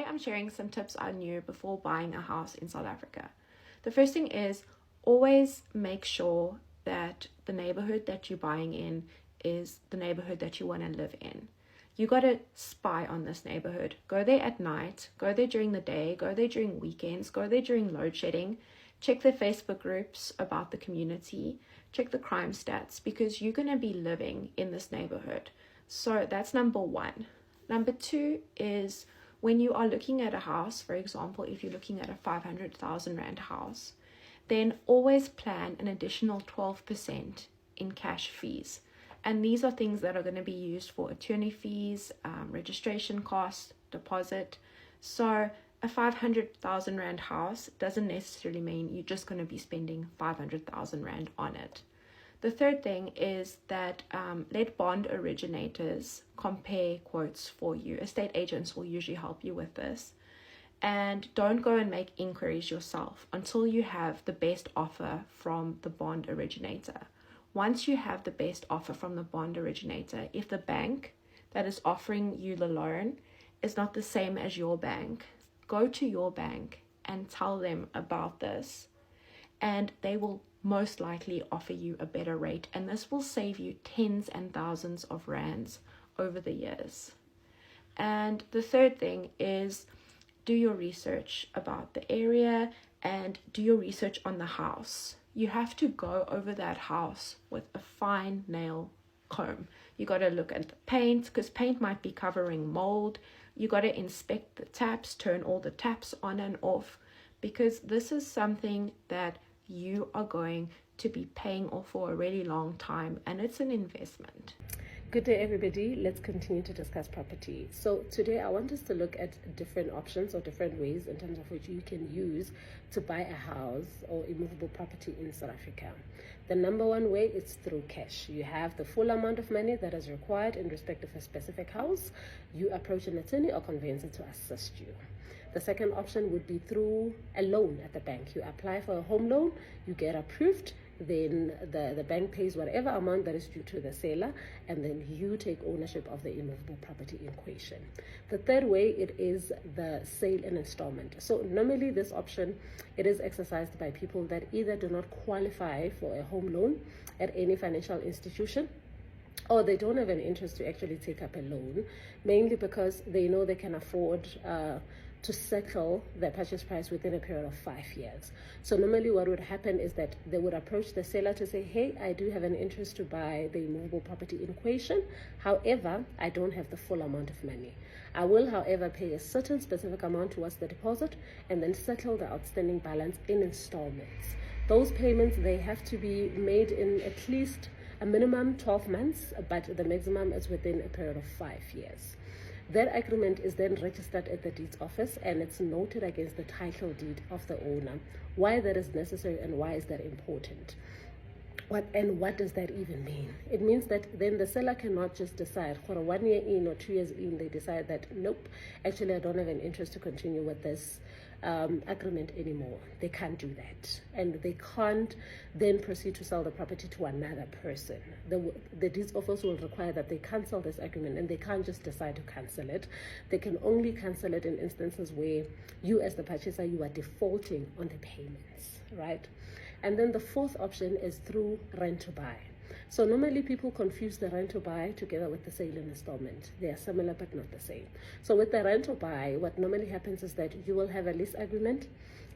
I'm sharing some tips I knew before buying a house in South Africa. The first thing is always make sure that the neighborhood that you're buying in is the neighborhood that you want to live in. You got to spy on this neighborhood. Go there at night, go there during the day, go there during weekends, go there during load shedding. Check the Facebook groups about the community, check the crime stats, because you're going to be living in this neighborhood. So that's number one. Number two is when you are looking at a house, for example, if you're looking at a 500,000 Rand house, then always plan an additional 12% in cash fees. And these are things that are going to be used for attorney fees, registration costs, deposit. So a 500,000 Rand house doesn't necessarily mean you're just going to be spending 500,000 Rand on it. The third thing is that let bond originators compare quotes for you. Estate agents will usually help you with this. And don't go and make inquiries yourself until you have the best offer from the bond originator. Once you have the best offer from the bond originator, if the bank that is offering you the loan is not the same as your bank, go to your bank and tell them about this, and they will most likely offer you a better rate, and this will save you tens and thousands of rands over the years. And the third thing is do your research about the area and do your research on the house. You have to go over that house with a fine nail comb. You got to look at the paint, because paint might be covering mold. You got to inspect the taps, turn all the taps on and off, because this is something that you are going to be paying off for a really long time, and it's an investment. Good day, everybody. Let's continue to discuss property. So today I want us to look at different options or different ways in terms of which you can use to buy a house or a movable property in South Africa. The number one way is through cash. You have the full amount of money that is required in respect of a specific house. You approach an attorney or conveyancer to assist you. The second option would be through a loan at the bank. You apply for a home loan, you get approved, then the bank pays whatever amount that is due to the seller, and then you take ownership of the immovable property in question. The third way, it is the sale and installment. So normally this option, it is exercised by people that either do not qualify for a home loan at any financial institution, or they don't have an interest to actually take up a loan, mainly because they know they can afford to settle their purchase price within a period of 5 years. So normally what would happen is that they would approach the seller to say, hey, I do have an interest to buy the immovable property in question. However, I don't have the full amount of money. I will, however, pay a certain specific amount towards the deposit and then settle the outstanding balance in installments. Those payments, they have to be made in at least a minimum 12 months, but the maximum is within a period of 5 years. That agreement is then registered at the deeds office and it's noted against the title deed of the owner. Why that is necessary and why is that important? What does that even mean? It means that then the seller cannot just decide for 1 year in or 2 years in, they decide that, nope, actually I don't have an interest to continue with this agreement anymore. They can't do that, and they can't then proceed to sell the property to another person. The deeds office will require that they cancel this agreement, and they can't just decide to cancel it. They can only cancel it in instances where you as the purchaser, you are defaulting on the payments, right? And then the fourth option is through rent to buy. So normally people confuse the rent to buy together with the sale and installment. They are similar but not the same. So with the rent to buy, what normally happens is that you will have a lease agreement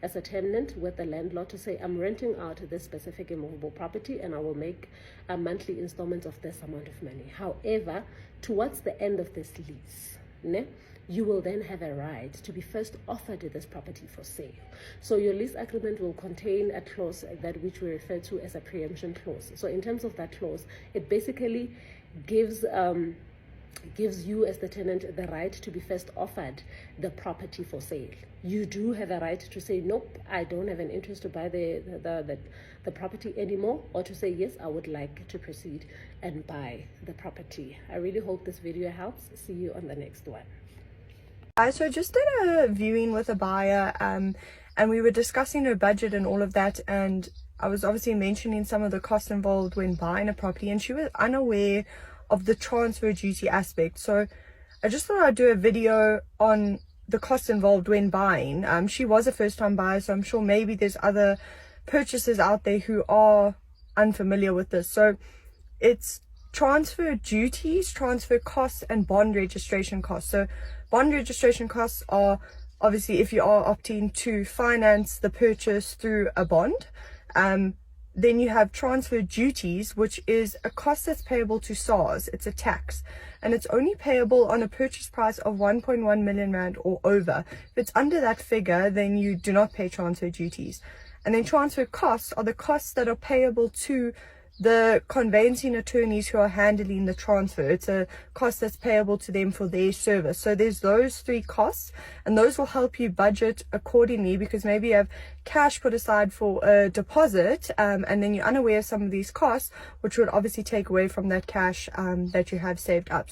as a tenant with the landlord to say, I'm renting out this specific immovable property and I will make a monthly installment of this amount of money. However, towards the end of this lease, you will then have a right to be first offered this property for sale. So your lease agreement will contain a clause that which we refer to as a preemption clause. So in terms of that clause, it basically gives you as the tenant the right to be first offered the property for sale. You do have a right to say, nope, I don't have an interest to buy the property anymore, or to say, yes, I would like to proceed and buy the property. I really hope this video helps. See you on the next one. So just did a viewing with a buyer and we were discussing her budget and all of that, and I was obviously mentioning some of the costs involved when buying a property, and she was unaware of the transfer duty aspect. So I just thought I'd do a video on the cost involved when buying. She was a first-time buyer, so I'm sure maybe there's other purchasers out there who are unfamiliar with this. So it's transfer duties, transfer costs, and bond registration costs. So bond registration costs are obviously if you are opting to finance the purchase through a bond. Then you have transfer duties, which is a cost that's payable to SARS. It's a tax, and it's only payable on a purchase price of 1.1 million rand or over. If it's under that figure, then you do not pay transfer duties. And then transfer costs are the costs that are payable to the conveyancing attorneys who are handling the transfer. It's a cost that's payable to them for their service. So there's those three costs, and those will help you budget accordingly, because maybe you have cash put aside for a deposit, and then you're unaware of some of these costs, which would obviously take away from that cash that you have saved up.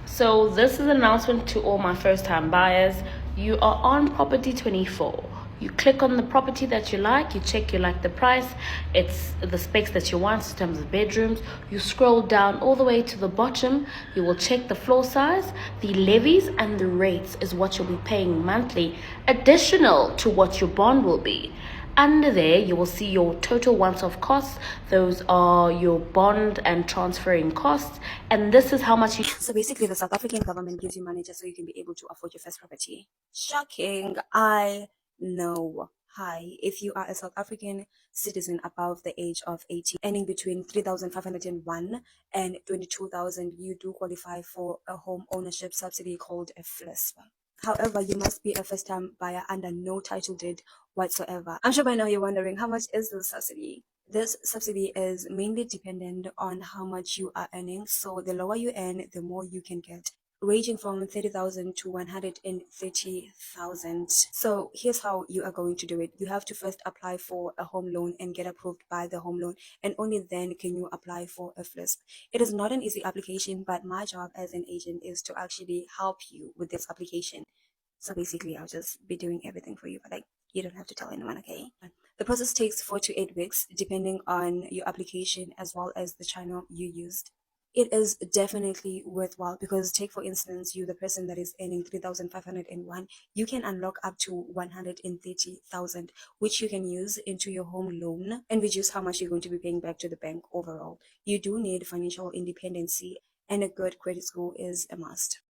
So this is an announcement to all my first-time buyers. You are on property 24. You click on the property that you like, you check you like the price, it's the specs that you want in terms of bedrooms. You scroll down all the way to the bottom, you will check the floor size, the levies, and the rates is what you'll be paying monthly, additional to what your bond will be. Under there, you will see your total once-off costs. Those are your bond and transferring costs, and this is how much you... So basically, the South African government gives you money just so you can be able to afford your first property. Shocking, I know. Hi, if you are a South African citizen above the age of 18, earning between 3,501 and 22,000, you do qualify for a home ownership subsidy called a FLISP. However, you must be a first-time buyer under no title deed whatsoever. I'm sure by now you're wondering, how much is the subsidy? This subsidy is mainly dependent on how much you are earning. So the lower you earn, the more you can get, ranging from 30,000 to 130,000. So here's how you are going to do it. You have to first apply for a home loan and get approved by the home loan, and only then can you apply for a FLISP. It is not an easy application, but my job as an agent is to actually help you with this application. So basically, I'll just be doing everything for you, but like, you don't have to tell anyone, okay? The process takes 4 to 8 weeks, depending on your application as well as the channel you used. It is definitely worthwhile, because take for instance, you, the person that is earning 3,501, you can unlock up to 130,000, which you can use into your home loan and reduce how much you're going to be paying back to the bank overall. You do need financial independence, and a good credit score is a must.